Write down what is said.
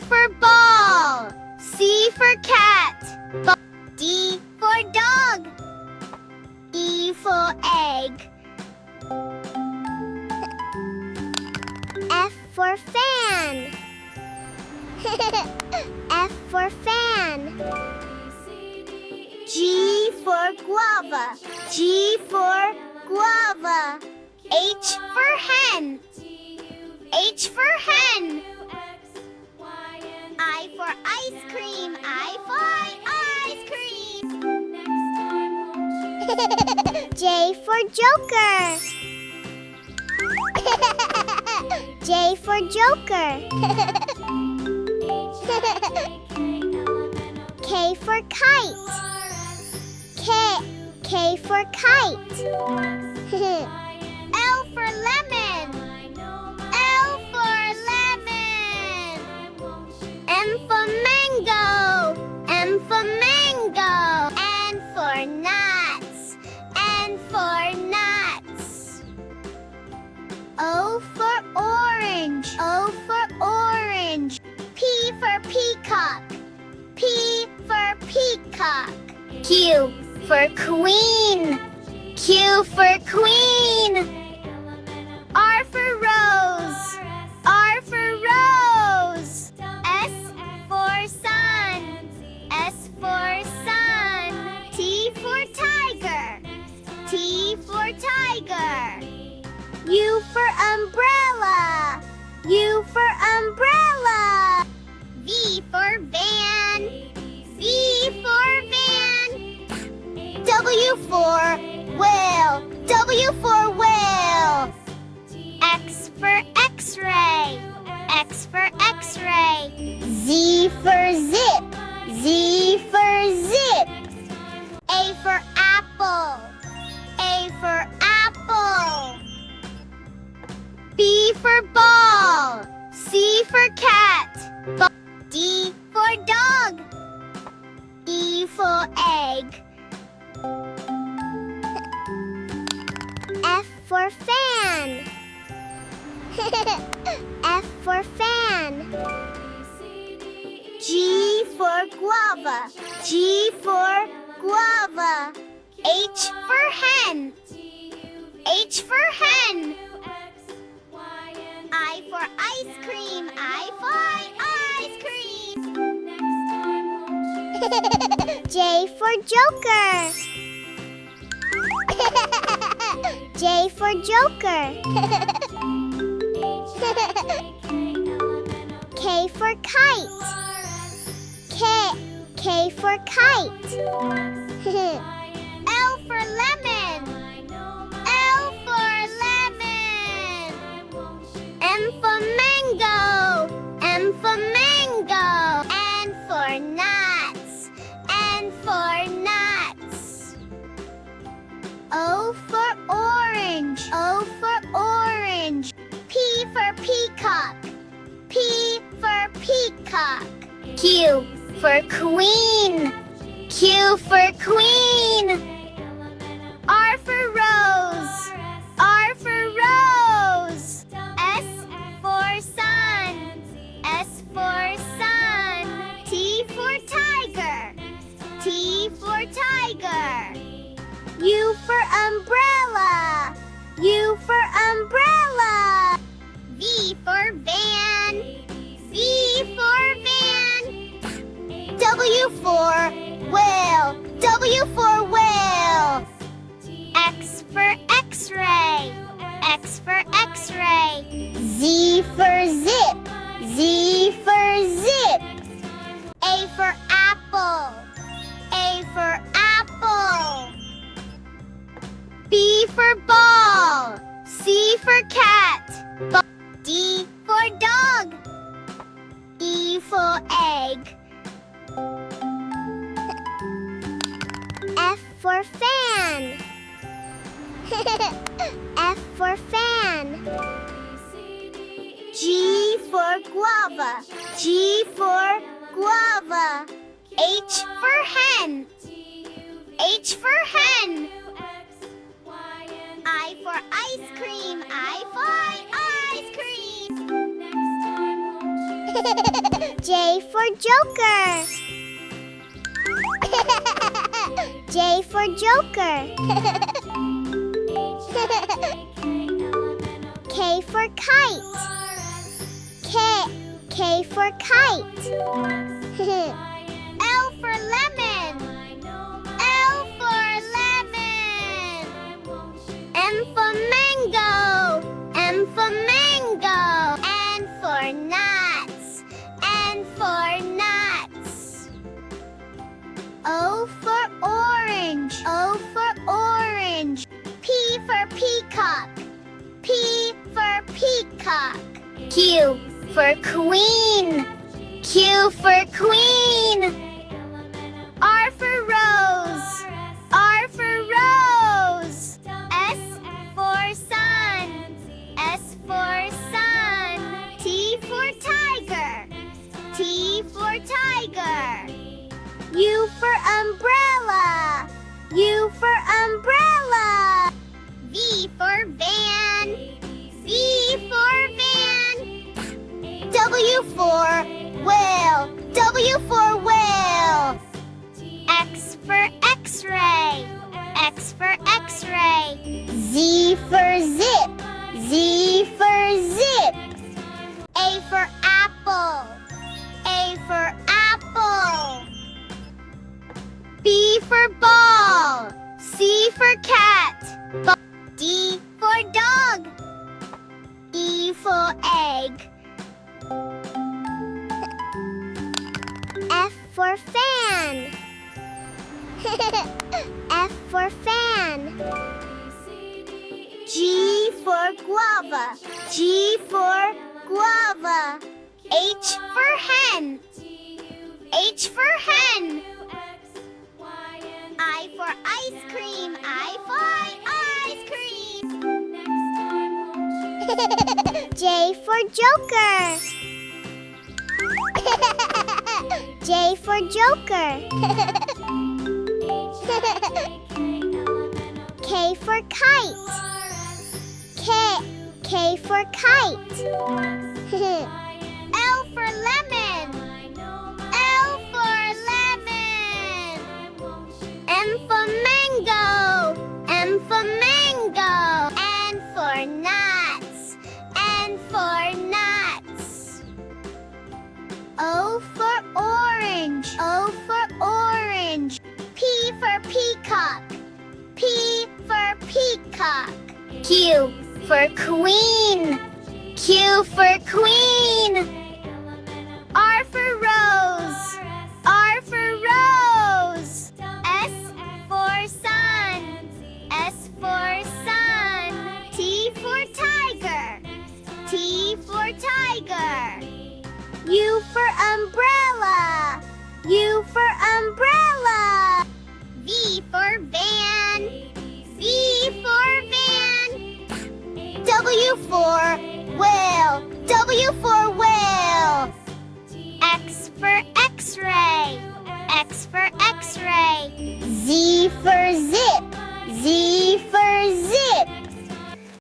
for ball. C for cat. D for dog. E for egg. F for fan. F for fan. G for guava. G for guava. H for hen. H for hen. I for ice cream. I for ice cream. J for joker. J for joker. K for kite. K for kite. L for lemon. L for lemon. M for mango. M for mango. N for nuts. N for nuts. O for orange. O for orange. P for peacock. P for peacock. Q for queen. Q for queen. R for rose. R for rose. S for sun. S for sun. T for tiger. T for tiger. U for umbrella. U for umbrella. V for van. V for van. W for whale. W for whale. X for x-ray. X for x-ray. Z for zip. Z for zip. A for apple. A for apple. B for ball. C for cat. D for dog. E for egg. F for fan. F for fan. G for guava. G for guava. H for hen. H for hen. I for ice cream. I for ice cream. J for joker. J for joker. K for kite. K for kite. L for lemon. L for lemon. M for mango. M for mango. N for nuts. N for nuts. O for orange. O for orange. P for peacock. P for peacock. Q for queen. Q for queen. R for rose. R for rose. S for sun. S for sun. T for tiger. T for tiger. U for umbrella. U for umbrella. V for van. V for van. W for whale. W for whale. X for x-ray. X for x-ray. Z for zip. Z for zip. A for apple. A for apple. B for ball. C for cat. D for dog. E for egg. F for fan. F for fan. G for guava. G for guava. H for hen. H for hen. I for ice cream. I for ice cream. J for Joker. J for Joker. K for Kite. K for Kite. L for Lemon. L for Lemon. M for Mango. M for Mango. N for Nuts. N for Nuts. O for Orange. O for Orange. P for Peacock. P for Peacock. Q for Queen. Q for Queen. R for Rose. R for Rose. S for Sun. S for Sun. T for Tiger. T for Tiger. U for Umbrella. U for Umbrella. V for Van. V for Van. W for Whale. W for Whale. X for X-ray. X for X-ray. Z for Zip. Z for Zip. A for Apple. A for Apple. B for Ball. C for Cat. D for Dog. E for Egg. F for Fan. F for Fan. G for Guava. G for Guava. H for Hen. H for Hen. I for Ice Cream. I for Ice Cream. J for Joker. J for Joker. K for Kite. K for Kite. L for Lemon. L for Lemon. M for Mango. M for Mango. N for Nuts. N for Nuts. O for Orange. O for Orange. P for Peacock. P for Peacock. Q for Queen. Q for Queen. R for Rose. R for Rose. S for Sun. S for Sun. T for Tiger. T for Tiger. U for Umbrella. U for Umbrella. V for Van. V for Van. W for